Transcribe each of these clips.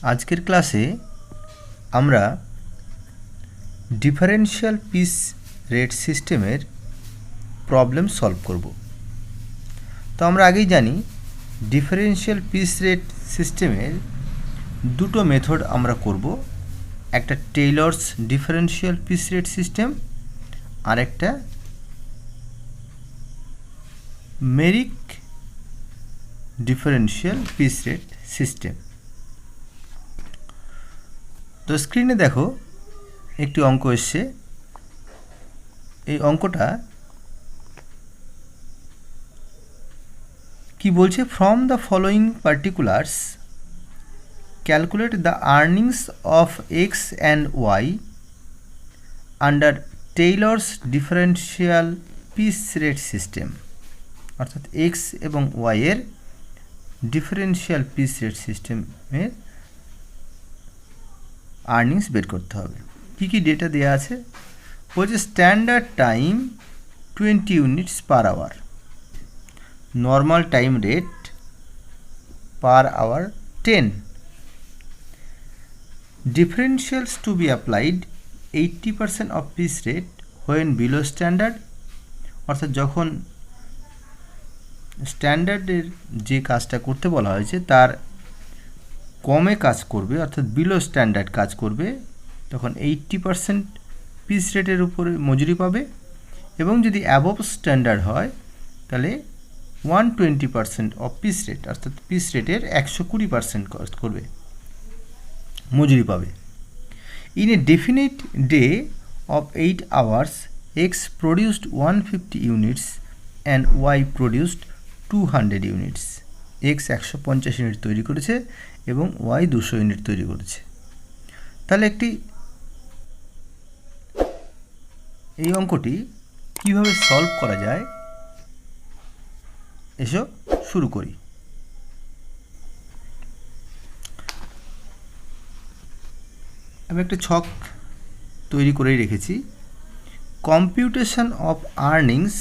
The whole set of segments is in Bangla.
আজকের ক্লাসে আমরা ডিফারেনশিয়াল পিস রেট সিস্টেমের প্রবলেম সলভ করব। তো আমরা আগেই জানি ডিফারেনশিয়াল পিস রেট সিস্টেমের দুটো মেথড আমরা করব, একটা Taylor's differential piece rate system আর একটা Mirik differential piece rate system. তো স্ক্রিনে দেখো একটি অঙ্ক এসছে। এই অঙ্কটা কি বলছে, from the following particulars calculate the earnings of X and Y under Taylor's differential piece rate system. অর্থাৎ এক্স এবং ওয়াই এর ডিফারেনশিয়াল পিস রেট সিস্টেমের আর্নিংস বের করতে হবে। কী কী ডেটা দেওয়া আছে বলছে, standard time 20 units per hour, normal time rate per hour 10, differentials to be applied 80% of piece rate when below standard। অর্থাৎ যখন স্ট্যান্ডার্ডের যে কাজটা করতে বলা হয়েছে তার কমে কাজ করবে, অর্থাৎ বিলো স্ট্যান্ডার্ড কাজ করবে, তখন 80% পিস রেটের উপরে মজুরি পাবে, এবং যদি অ্যাবভ স্ট্যান্ডার্ড হয় তাহলে 120% অফ পিস রেট, অর্থাৎ পিস রেটের 120% কাজ করবে, মজুরি পাবে। In a definite day of 8 hours X produced 150 units and Y produced 200 units. X 150 unit তৈরি করেছে এবং ওয়াই 200 ইউনিট তৈরি করেছে। তাহলে এই অঙ্কটি কিভাবে সলভ করা যায়, এসো শুরু করি। আমি একটা ছক তৈরি করেই রেখেছি। Computation of earnings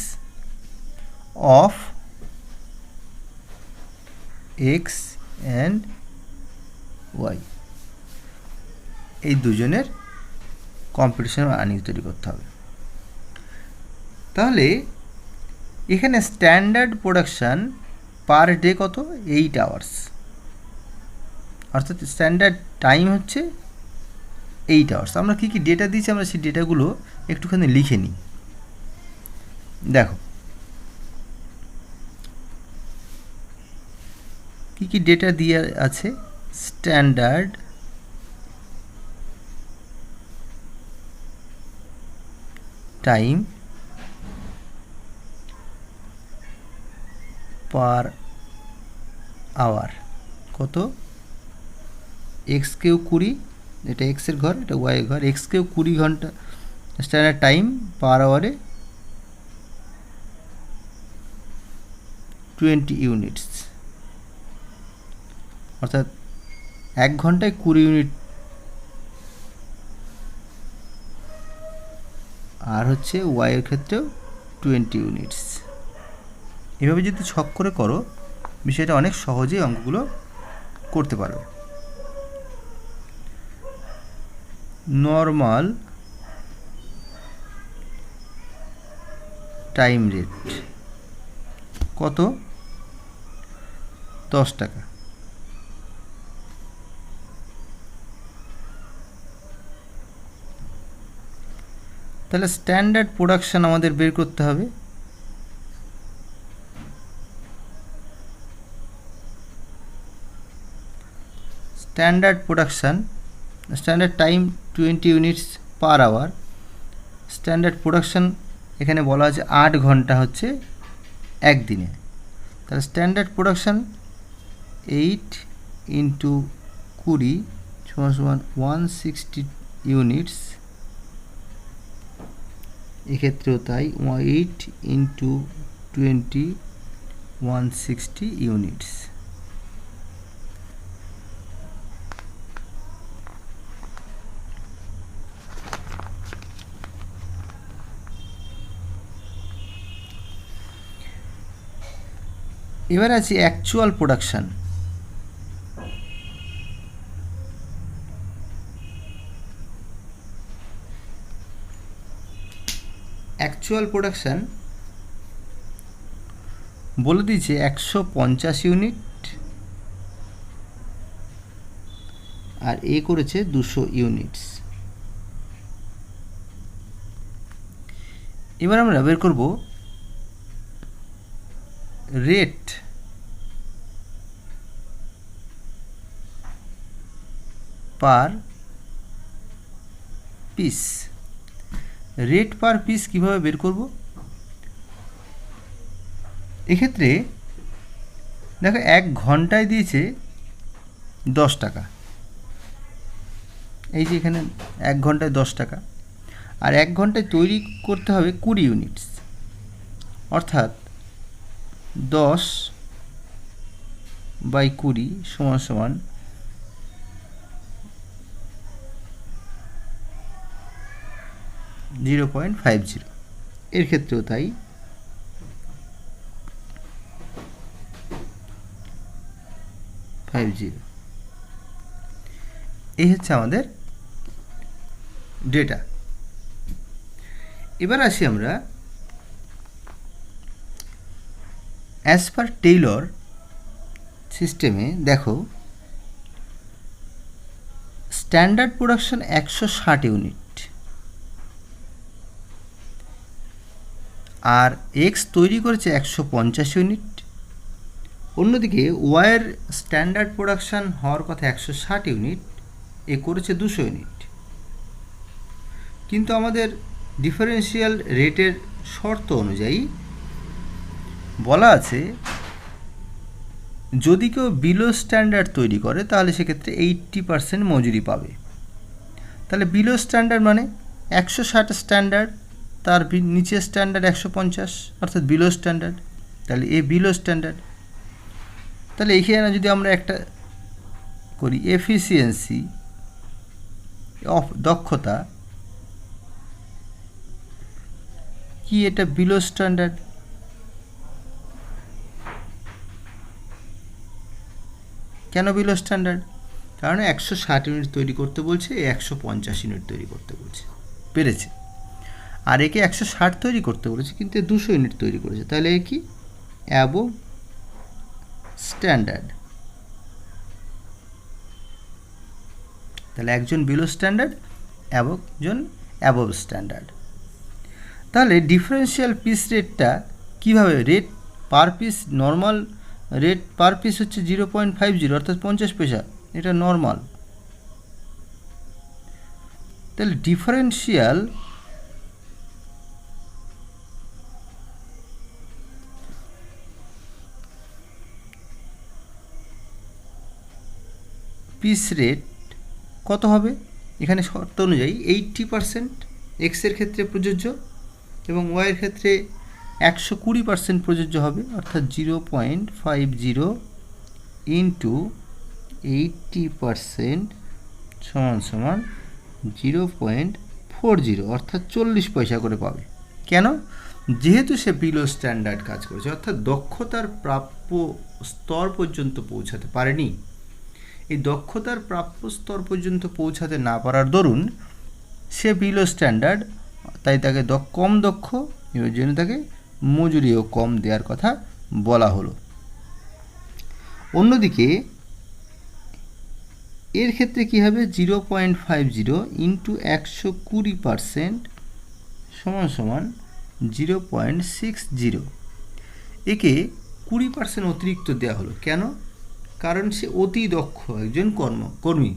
of X and Y, এই দুজনের কম্পিউটেশন অফ আর্নিংস তৈরি করতে হবে। তাহলে এখানে স্ট্যান্ডার্ড প্রোডাকশান পার ডে কত, 8 hours, অর্থাৎ স্ট্যান্ডার্ড টাইম হচ্ছে 8 hours। আমরা কী কী ডেটা দিয়েছি আমরা সেই ডেটাগুলো একটুখানি লিখে নিই। দেখো কী কী ডেটা দিয়ে আছে। স্ট্যান্ডার্ড টাইম পার আওয়ার কত, এক্স কেউ 20, এটা এক্সের ঘর, এটা ওয়াই ঘর, এক্স কেউ 20 ঘন্টা স্ট্যান্ডার্ড টাইম, পার আওয়ারে 20 ইউনিটস, অর্থাৎ 1 ঘন্টায় 20 ইউনিট, আর হচ্ছে ওয়াইয়ের ক্ষেত্রেও 20 ইউনিটস। এভাবে যদি ছক করে করো বিষয়টা অনেক সহজেই অঙ্কগুলো করতে পারবে। নর্মাল টাইম রেট কত, 10 টাকা। তাহলে স্ট্যান্ডার্ড প্রোডাকশান আমাদের বের করতে হবে। Standard production, standard time 20 units per hour, standard production এখানে বলা আছে 8 ঘন্টা হচ্ছে একদিনে। তাহলে স্ট্যান্ডার্ড প্রোডাকশান 8 × 20 = 160 ইউনিটস, এক্ষেত্রেও তাই, 8 × 20 160 ইউনিটস। এবার আছে অ্যাকচুয়াল প্রোডাকশান। অ্যাকচুয়াল প্রোডাকশান বলে দিয়েছে 150 ইউনিট, আর এ করেছে 200 ইউনিটস। এবার আমরা বের করব rate per piece. Rate per piece কীভাবে বের করব? এক্ষেত্রে দেখো 1 ঘন্টায় দিয়েছে 10 টাকা, এই যে এখানে 1 ঘন্টায় 10 টাকা, আর 1 ঘন্টায় তৈরি করতে হবে 20 ইউনিটস, অর্থাৎ 10/20 = 0.50। এর ক্ষেত্রেও তাই, এই হচ্ছে আমাদের ডেটা। এবার আসি আমরা অ্যাজ পার টেইলর সিস্টেমে। দেখো স্ট্যান্ডার্ড প্রোডাকশন 160 ইউনিট, আর এক্স তৈরি করেছে 150 ইউনিট। অন্যদিকে ওয়াইয়ের স্ট্যান্ডার্ড প্রোডাকশান হওয়ার কথা 160 ইউনিট, এ করেছে 200 ইউনিট। কিন্তু আমাদের ডিফারেন্সিয়াল রেটের শর্ত অনুযায়ী বলা আছে যদি কেউ বিলো স্ট্যান্ডার্ড তৈরি করে তাহলে সেক্ষেত্রে 80% মজুরি পাবে। তাহলে বিলো স্ট্যান্ডার্ড মানে 160 স্ট্যান্ডার্ড, তার নিচে স্ট্যান্ডার্ড 150, অর্থাৎ বিলো স্ট্যান্ডার্ড। তাহলে এ বিলো স্ট্যান্ডার্ড। তাহলে এইখানে যদি আমরা একটা করি এফিসিয়েন্সি অফ দক্ষতা, কি এটা বিলো স্ট্যান্ডার্ড? কেন বিলো স্ট্যান্ডার্ড? কারণ 160 ইউনিট তৈরি করতে বলছে, 150 ইউনিট তৈরি করতে বলছে, পেরেছে। আর একে 160 তৈরি করতে বলেছে, কিন্তু 200 ইউনিট তৈরি করেছে। তাহলে এ কি অ্যাবভ স্ট্যান্ডার্ড। তাহলে একজন বিলো স্ট্যান্ডার্ড, একজন অ্যাবভ স্ট্যান্ডার্ড। তাহলে ডিফারেন্সিয়াল পিস রেটটা কীভাবে? Rate per piece, normal rate per piece হচ্ছে 0.50, অর্থাৎ 50 পয়সা, এটা নর্মাল। তাহলে ডিফারেন্সিয়াল পিস রেট কত হবে? এখানে শর্ত অনুযায়ী 80% এক্সের ক্ষেত্রে প্রযোজ্য এবং ওয়াইয়ের ক্ষেত্রে 120% প্রযোজ্য হবে, অর্থাৎ 0.50 ইন্টু 80% সমান 0.40, অর্থাৎ 40 পয়সা করে পাবে। কেন? যেহেতু সে বিলো স্ট্যান্ডার্ড কাজ করেছে, অর্থাৎ দক্ষতার প্রাপ্য স্তর পর্যন্ত পৌঁছাতে পারেনি। এই দক্ষতার প্রাপ্য স্তর পর্যন্ত পৌঁছাতে না পারার দরুন সে বিলো স্ট্যান্ডার্ড, তাই তাকে কম দক্ষ, এর জন্য তাকে মজুরিও কম দেওয়ার কথা বলা হলো। অন্যদিকে এর ক্ষেত্রে কী হবে? 0.50 ইন্টু 120% সমান 0.60। একে 20% অতিরিক্ত দেওয়া হলো। কেন? কারণ সে অতি দক্ষ একজন কর্মী।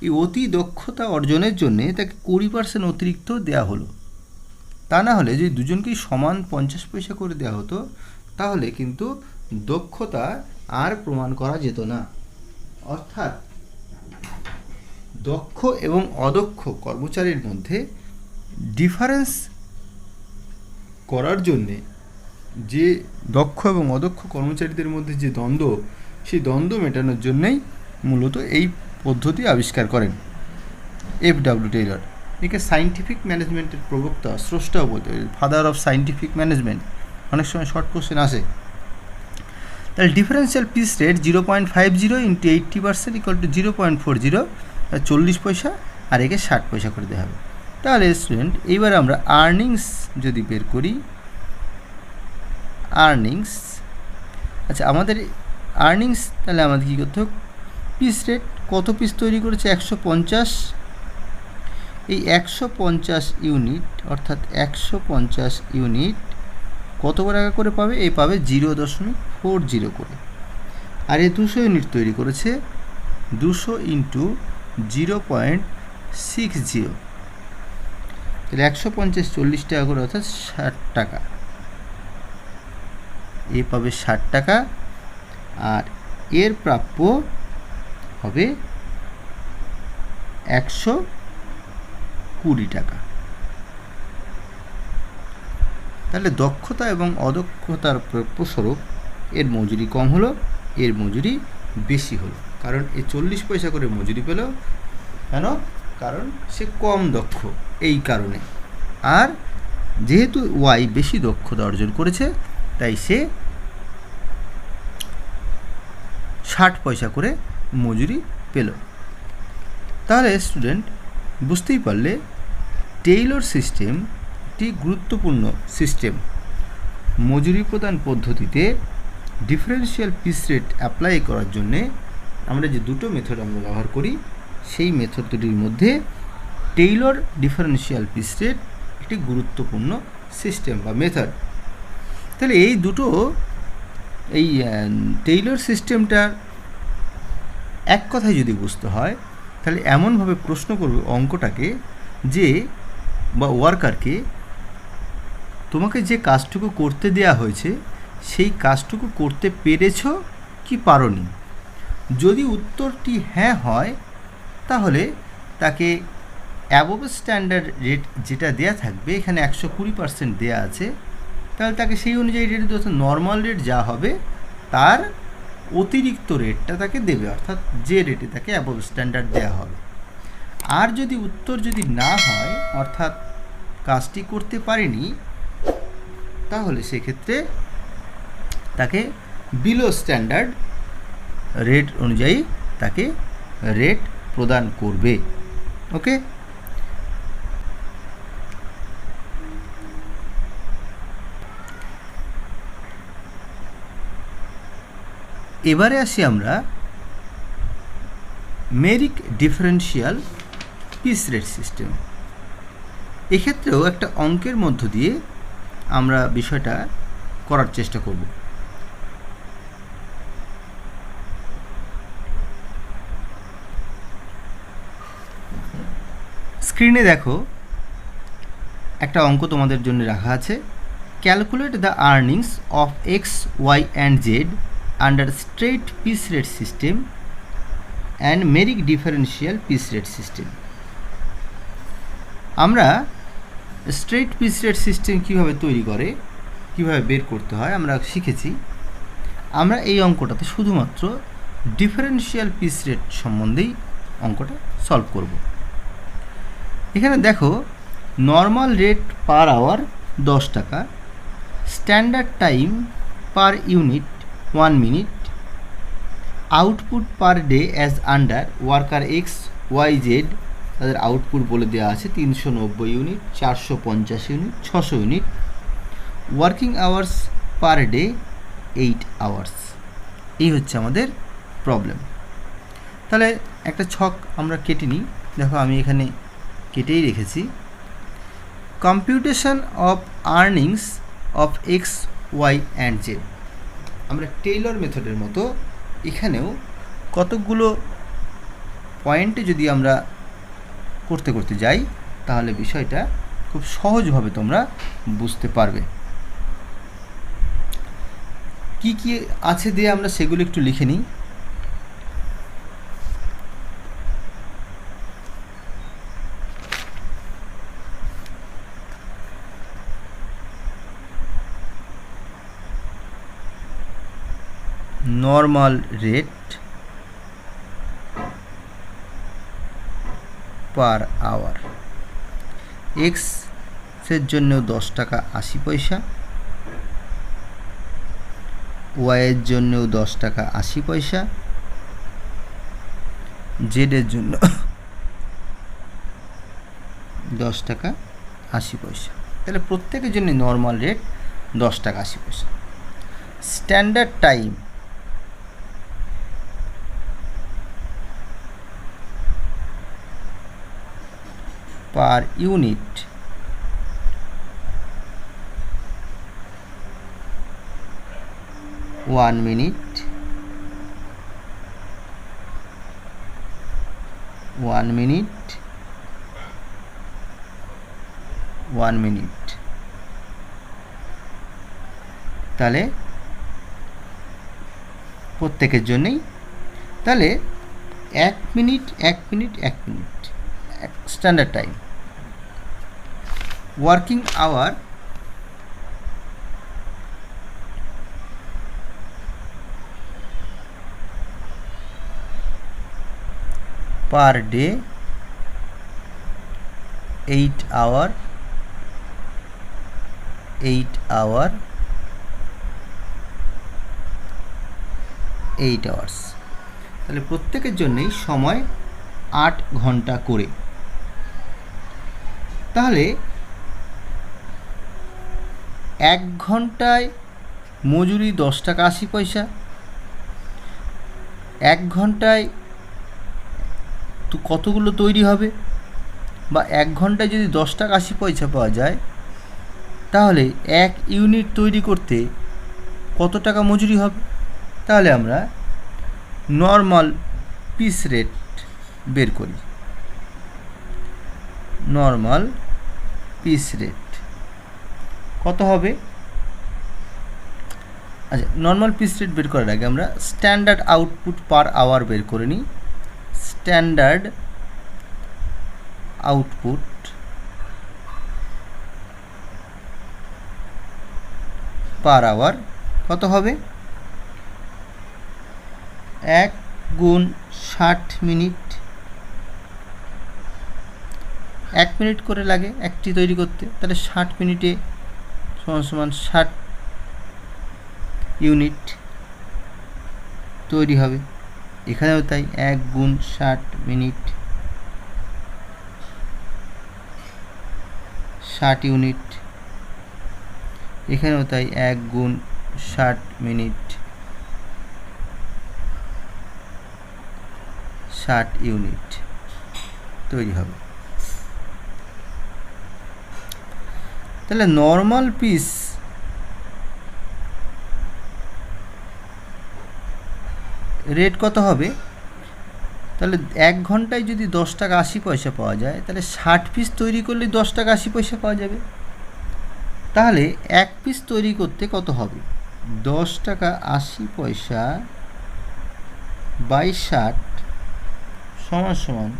এই অতি দক্ষতা অর্জনের জন্যে তাকে 20% অতিরিক্ত দেওয়া হলো। তা না হলে যদি দুজনকেই সমান 50 পয়সা করে দেওয়া হতো তাহলে কিন্তু দক্ষতা আর প্রমাণ করা যেত না। অর্থাৎ দক্ষ এবং অদক্ষ কর্মচারীর মধ্যে ডিফারেন্স করার জন্যে, যে দক্ষ এবং অদক্ষ কর্মচারীদের মধ্যে যে দ্বন্দ্ব, সেই দ্বন্দ্ব মেটানোর জন্যই মূলত এই পদ্ধতি আবিষ্কার করেন এফ.ডব্লিউ. টেইলর। একে সায়েন্টিফিক ম্যানেজমেন্টের প্রবক্তা, স্রষ্টাও বলতে পারি, ফাদার অফ সায়েন্টিফিক ম্যানেজমেন্ট। অনেক সময় শর্ট কোশ্চেন আসে। তাহলে differential piece rate 0.50 into 80% equal to 0.40, 40 পয়সা, আর একে 60 পয়সা করে দেওয়া হবে। তাহলে স্টুডেন্ট এইবার আমরা আর্নিংস যদি বের করি, আর্নিংস, আচ্ছা আমাদের আর্নিংস তাহলে আমাদের কী করতে হবে, পিস রেট, কত পিস তৈরি করেছে 150, এই 150 ইউনিট অর্থাৎ 150 ইউনিট কত টাকা করে পাবে, এই পাবে 0.40 করে। আর এই 200 ইউনিট তৈরি করেছে, 200 ইন্টু 0.60, তাহলে 150 40 টাকা করে অর্থাৎ 60 টাকা, এ পাবে 60 টাকা। আর এর প্রাপ্য হবে 120 টাকা। তাহলে দক্ষতা এবং অদক্ষতার প্রাপ্যস্বরূপ এর মজুরি কম হলো, এর মজুরি বেশি হলো, কারণ এ 40 পয়সা করে মজুরি পেল, কেন, কারণ সে কম দক্ষ এই কারণে। আর যেহেতু ওয়াই বেশি দক্ষতা অর্জন করেছে তাই সে 60 পয়সা করে মজুরি পেল। তাহলে স্টুডেন্ট বুঝতেই পারলে টেইলর সিস্টেম একটি গুরুত্বপূর্ণ সিস্টেম। মজুরি প্রদান পদ্ধতিতে ডিফারেন্সিয়াল পিস রেট অ্যাপ্লাই করার জন্যে আমরা যে দুটো মেথড আমরা ব্যবহার করি, সেই মেথড দুটির মধ্যে টেইলর ডিফারেন্সিয়াল পিস রেট একটি গুরুত্বপূর্ণ সিস্টেম বা মেথড। তাহলে এই দুটো, এই টেইলর সিস্টেমটার এক কথায় যদি বুঝতে হয় তাহলে এমনভাবে প্রশ্ন করবে অঙ্কটাকে যে, বা ওয়ার্কারকে, তোমাকে যে কাজটুকু করতে দেয়া হয়েছে সেই কাজটুকু করতে পেরেছ কি পারোনি। যদি উত্তরটি হ্যাঁ হয় তাহলে তাকে অ্যাবভ স্ট্যান্ডার্ড রেট যেটা দেয়া থাকবে, এখানে 120% দেয়া আছে, তাহলে তাকে সেই অনুযায়ী রেট দেওয়া, নর্মাল রেট যা হবে তার অতিরিক্ত রেটটা তাকে দেবে, অর্থাৎ যে রেটে তাকে অ্যাবভ স্ট্যান্ডার্ড দেওয়া হবে। আর যদি উত্তর যদি না হয়, অর্থাৎ কাজটি করতে পারেনি, তাহলে সেক্ষেত্রে তাকে বিলো স্ট্যান্ডার্ড রেট অনুযায়ী তাকে রেট প্রদান করবে। ওকে, এবারে আসি আমরা merit differential piece rate system. এক্ষেত্রেও একটা অঙ্কের মধ্য দিয়ে আমরা বিষয়টা করার চেষ্টা করব। স্ক্রিনে দেখো একটা অঙ্ক তোমাদের জন্য রাখা আছে। Calculate the earnings of X, Y and Z under straight piece rate system and merit differential piece rate system. আমরা স্ট্রেট পিস রেট সিস্টেম কীভাবে তৈরি করে, কীভাবে বের করতে হয় আমরা শিখেছি। আমরা এই অঙ্কটাতে শুধুমাত্র ডিফারেন্সিয়াল পিস রেট সম্বন্ধেই অঙ্কটা সলভ করব। এখানে দেখো, নর্মাল রেট পার আওয়ার 10 টাকা, standard time per unit 1 minute, output per day as under worker X, Y, Z, তাদের আউটপুট বলে দেওয়া আছে 390 unit, 450 unit, 600 unit, working hours per day 8 hours. এই হচ্ছে আমাদের প্রবলেম। তাহলে একটা ছক আমরা কেটে নিই। দেখো আমি এখানে কেটেই রেখেছি। Computation of earnings of X, Y and Z. আমরা টেইলর মেথডের মতো এখানেও কতকগুলো পয়েন্টে যদি আমরা করতে করতে যাই তাহলে বিষয়টা খুব সহজভাবে তোমরা বুঝতে পারবে। কি কি আছে দিয়ে আমরা সেগুলো একটু লিখে নিই। নর্মাল রেট পার আওয়ার, এক্সের জন্য 10 টাকা 80 পয়সা, ওয়াইয়ের জন্যও 10 টাকা 80 পয়সা, জেডের জন্য 10 টাকা 80 পয়সা। তাহলে প্রত্যেকের জন্য নর্মাল রেট 10 টাকা 80 পয়সা। Standard time per unit 1 minute, 1 minute, 1 minute। তাহলে প্রত্যেকের জন্যই তাহলে 1 minute 1 minute 1 minute standard time. Working hour per day 8 hour 8 hour 8 hours। তাহলে প্রত্যেকের জন্যই সময় 8 ঘন্টা করে। তাহলে 1 ঘন্টায় মজুরি 10 টাকা 80 পয়সা। 1 ঘন্টায় তো কতগুলো তৈরি হবে, বা 1 ঘন্টায় যদি 10 টাকা 80 পয়সা পাওয়া যায়, তাহলে 1 ইউনিট তৈরি করতে কত টাকা মজুরি হবে? তাহলে আমরা নর্মাল পিস রেট বের করি। নর্মাল পিস রেট কত হবে? আচ্ছা, নর্মাল পিস রেট বের করার আগে আমরা স্ট্যান্ডার্ড আউটপুট পার আওয়ার বের করে নিই। স্ট্যান্ডার্ড আউটপুট পার আওয়ার কত হবে? 1 গুণ 60 মিনিট। 1 মিনিট করে লাগে একটি তৈরি করতে, তাহলে 60 মিনিটে সমান 60 ইউনিট তৈরি হবে। এখানেও তাই 1 গুণ 60 মিনিট 60 ইউনিট। এখানেও তাই 1 গুণ 60 মিনিট 60 ইউনিট তৈরি হবে। তাহলে নর্মাল পিস রেট কত হবে? তাহলে 1 ঘন্টায় যদি 10 টাকা 80 পয়সা পাওয়া যায়, তাহলে 60 পিস তৈরি করলে 10 টাকা 80 পয়সা পাওয়া যাবে। তাহলে 1 পিস তৈরি করতে কত হবে? 10 টাকা 80 পয়সা বাই 60 সমান সমান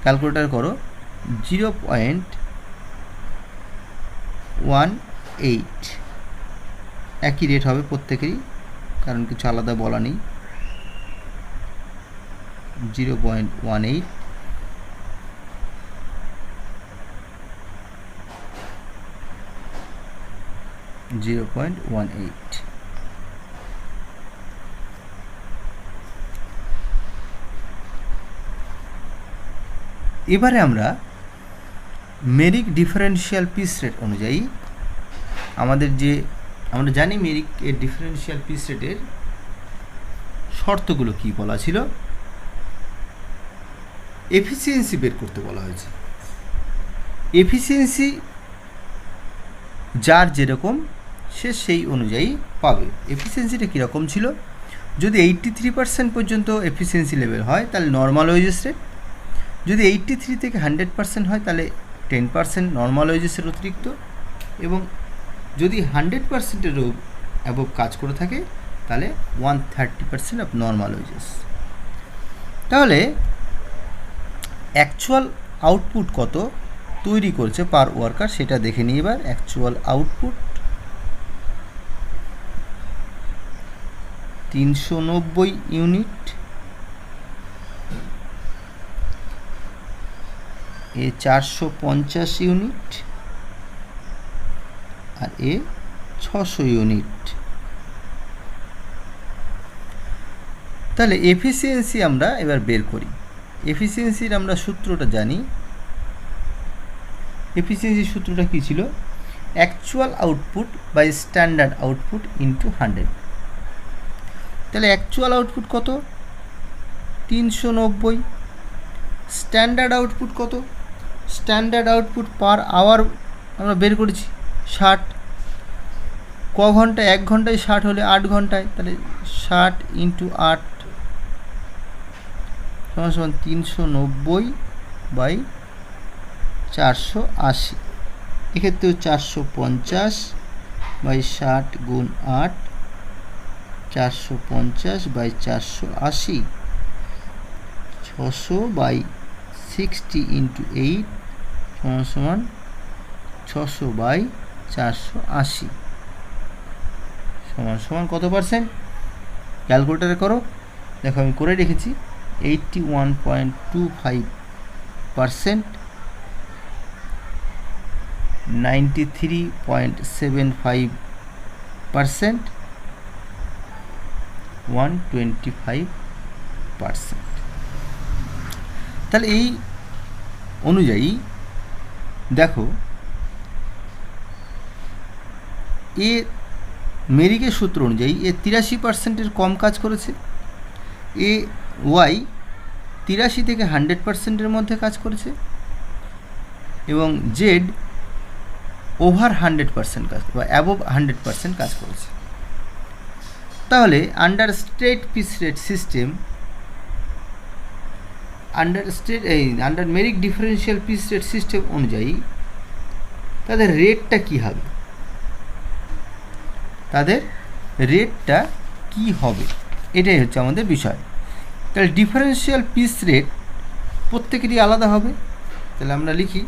ক্যালকুলেটর করো 0.18। একই রেট হবে প্রত্যেকেরই, কারণ কিছু আলাদা বলা নেই। 0.18 0.18। এবারে আমরা মেরিক ডিফারেন্সিয়াল পিস রেট অনুযায়ী আমরা জানি মেরিক এর ডিফারেন্সিয়াল পিস রেটের শর্তগুলো কি বলা ছিল। এফিসিয়েন্সি বের করতে বলা হয়েছে। এফিসিয়েন্সি যার যেরকম সে সেই অনুযায়ী পাবে। এফিসিয়েন্সিটা কীরকম ছিল? যদি 83% পর্যন্ত এফিসিয়েন্সি লেভেল হয় তাহলে নর্মাল ওয়েজেস রেট। যদি 83 থেকে 100% হয় তাহলে 10% নর্মাল ওয়েজেসের অতিরিক্ত, এবং যদি 100%-এরও অ্যাবভ কাজ করে থাকে তাহলে 130% অফ নর্মাল ওয়েজেস। তাহলে অ্যাকচুয়াল আউটপুট কত তৈরি করছে পার ওয়ার্কার সেটা দেখে নিই। এবার অ্যাকচুয়াল আউটপুট 390 ইউনিট, এ 450 ইউনিট, আর এ 600 ইউনিট। তাহলে এফিসিয়েন্সি আমরা এবার বের করি। এফিসিয়েন্সির আমরা সূত্রটা জানি, এফিসিয়েন্সি সূত্রটা কী ছিল? Actual output by standard output into 100। তাহলে অ্যাকচুয়াল আউটপুট কত? 390। স্ট্যান্ডার্ড আউটপুট কত? স্ট্যান্ডার্ড আউটপুট পার আওয়ার আমরা বের করেছি 60। ক ঘন্টায়? 1 ঘন্টায় 60 হলে 8 ঘন্টায়, তাহলে 60 ইন্টু 8 সমান সমান 390/480। এক্ষেত্রেও 450/60 গুণ 8, 450/480, 600/60 ইন্টু 8 সমান সমান 600/480 সমান সমান কত পার্সেন্ট? ক্যালকুলেটারে করো। দেখো আমি করে রেখেছি 81.25%, 93.75%, 125%। তাহলে এই অনুযায়ী দেখো এ মেরিকের সূত্র অনুযায়ী এ 83%-এর কম কাজ করেছে, এ ওয়াই 83 থেকে 100%-এর মধ্যে কাজ করেছে, এবং জেড ওভার 100% কাজ বা অ্যাবোভ 100% কাজ করেছে। তাহলে under state piece rate system, under Mirik differential piece rate system অনুযায়ী তাদের রেটটা কী হবে? তাদের রেটটা কী হবে এটাই হচ্ছে আমাদের বিষয়। তাহলে ডিফারেন্সিয়াল পিস রেট প্রত্যেকেরই আলাদা হবে। তাহলে আমরা লিখি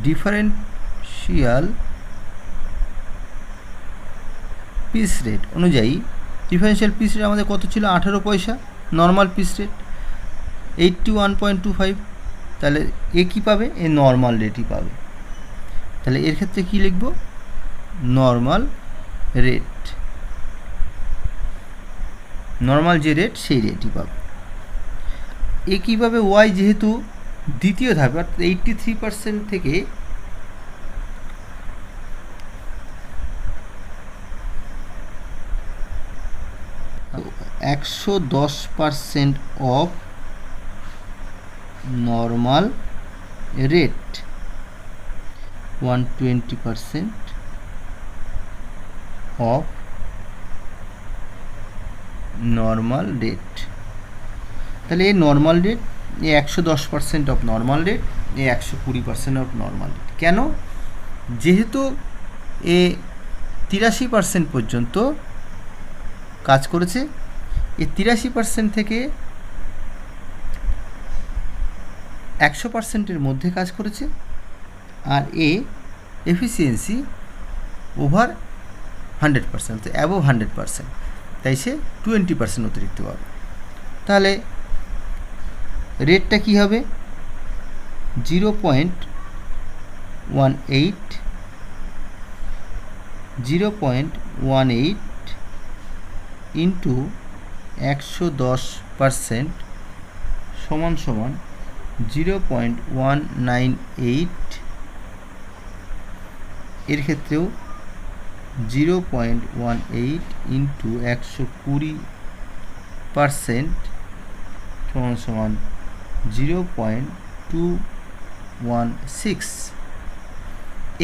ডিফারেন্সিয়াল পিস রেট অনুযায়ী ডিফারেন্সিয়াল পিস রেট আমাদের কত ছিল? 18 পয়সা। Normal piece rate 81.25। তাহলে এ কী পাবে? এ নর্মাল রেটই পাবে। তাহলে এর ক্ষেত্রে কী লিখব? Normal rate. নর্মাল যে রেট সেই রেটই পাবে। এ কীভাবে? ওয়াই যেহেতু দ্বিতীয় ধাপে অর্থাৎ 83% থেকে 110% of normal rate, 120% of normal rate. তাহলে এই নর্মাল রেট, এই 110% অফ নর্মাল রেট, এই 120% অফ নর্মাল রেট। কেন? যেহেতু এ 83% পর্যন্ত কাজ করেছে, এই 83% থেকে 100%-এর মধ্যে কাজ করেছে, আর এ এফিসিয়েন্সি ওভার 100%, অ্যাবোভ 100%, তাই সে 20% অতিরিক্ত পাবে। তাহলে রেটটা কী হবে? 0.18 ইন্টু 110% সমান সমান 0.198। এর ক্ষেত্রেও 0.18 ইন্টু 120% সমান সমান 0.216।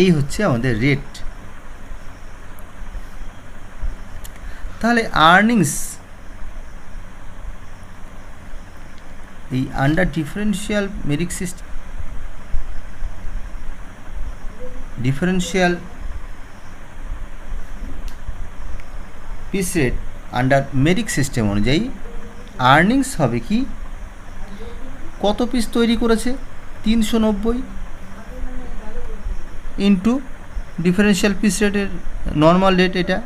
এই হচ্ছে আমাদের রেট। তাহলে আর্নিংস এই under differential Mirik system, differential piece rate under Mirik system অনুযায়ী আর্নিংস হবে কি? কত পিস তৈরি করেছে? 390 ইন্টু ডিফারেন্সিয়াল পিস রেটের নর্মাল রেট এটা,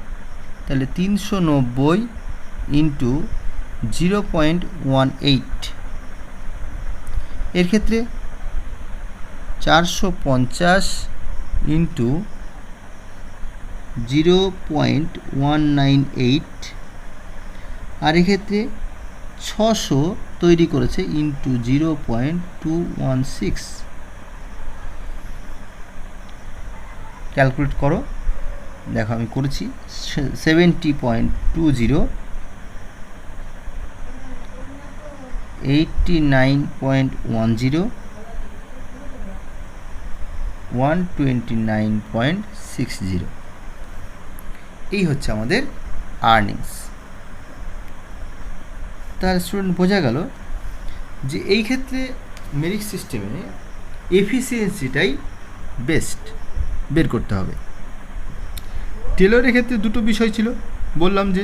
তাহলে 390 ইন্টু 0.18। এর ক্ষেত্রে 450 ইন্টু 0.198 আর এক্ষেত্রে 600 তৈরি করেছে ইন্টু 0.216। ক্যালকুলেট করো, দেখো আমি করেছি 70.20, 89.10, 129.60। এই হচ্ছে আমাদের আর্নিংস। তার স্টুডেন্ট বোঝা গেল যে এই ক্ষেত্রে মেরিট সিস্টেমে এফিসিয়েন্সিটাই বেস্ট বের করতে হবে। টেলরের ক্ষেত্রে দুটো বিষয় ছিল, বললাম যে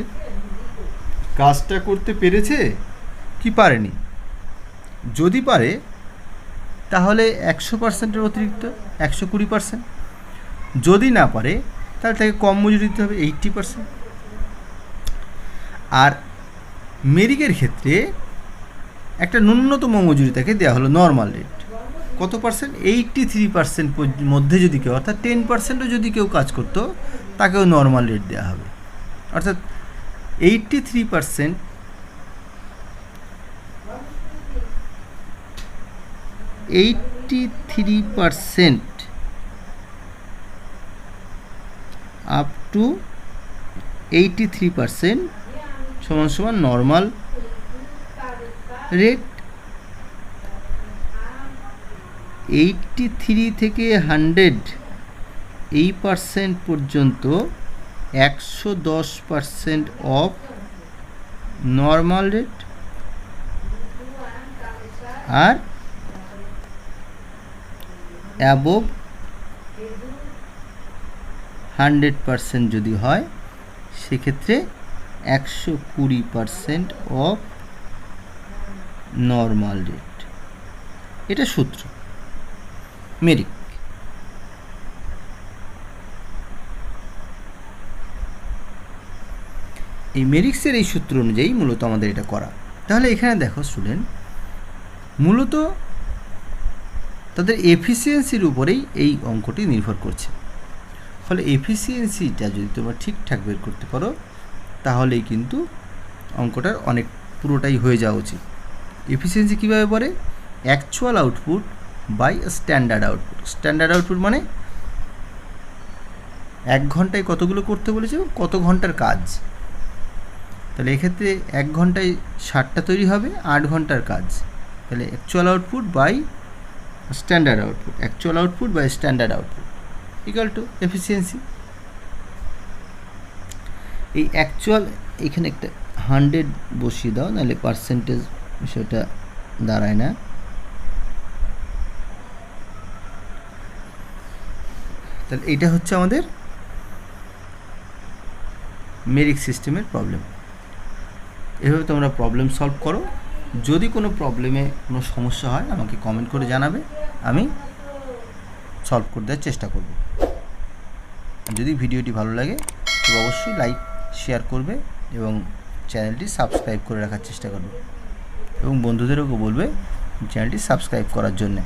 কাজটা করতে পেরেছে কি পারেনি। যদি পারে তাহলে 100%-এর অতিরিক্ত 120%, যদি না পারে তাহলে তাকে কম মজুরি দিতে হবে 80%। আর মেরিকের ক্ষেত্রে একটা ন্যূনতম মজুরি তাকে দেওয়া হলো নর্মাল রেট। কত পার্সেন্ট? 83% মধ্যে যদি কেউ, অর্থাৎ 10%ও যদি কেউ কাজ করতো তাকেও নর্মাল রেট দেওয়া হবে। অর্থাৎ 83% আপ টু 83% সমান সমান নর্মাল রেট। 83 থেকে 100 এই পার্সেন্ট পর্যন্ত 110% অফ নর্মাল রেট। আর অ্যাবভ 100% যদি হয় সেক্ষেত্রে 120% অফ নর্মাল রেট। এটা সূত্র মেরিক। এই মেরিক্সের এই সূত্র অনুযায়ী মূলত আমাদের এটা করা। তাহলে এখানে দেখো স্টুডেন্ট, মূলত তাদের এফিসিয়েন্সির উপরেই এই অঙ্কটি নির্ভর করছে। ফলে এফিসিয়েন্সিটা যদি তোমরা ঠিকঠাক বের করতে পারো তাহলেই কিন্তু অঙ্কটার অনেক পুরোটাই হয়ে যাওয়া উচিত। এফিসিয়েন্সি কীভাবে পড়ে? Actual output by standard output. Standard output মানে 1 ঘন্টায় কতগুলো করতে বলেছে, কত ঘন্টার কাজ। তাহলে এক্ষেত্রে 1 ঘন্টায় 60টা তৈরি হবে, 8 ঘন্টার কাজ। তাহলে actual output by standard output, actual output by standard output equal to efficiency. এই অ্যাকচুয়াল এখানে একটা 100 বসিয়ে দাও, নাহলে পার্সেন্টেজ বিষয়টা দাঁড়ায় না। তাহলে এটা হচ্ছে আমাদের মেরিক সিস্টেমের প্রবলেম। এভাবে তোমরা প্রবলেম সলভ করো। যদি কোনো প্রবলেমে কোনো সমস্যা হয় আমাকে কমেন্ট করে জানাবে, আমি সলভ করে দেওয়ার চেষ্টা করব। যদি ভিডিওটি ভালো লাগে তবে অবশ্যই লাইক শেয়ার করবে এবং চ্যানেলটি সাবস্ক্রাইব করে রাখার চেষ্টা করবে এবং বন্ধুদেরও বলবে চ্যানেলটি সাবস্ক্রাইব করার জন্যে।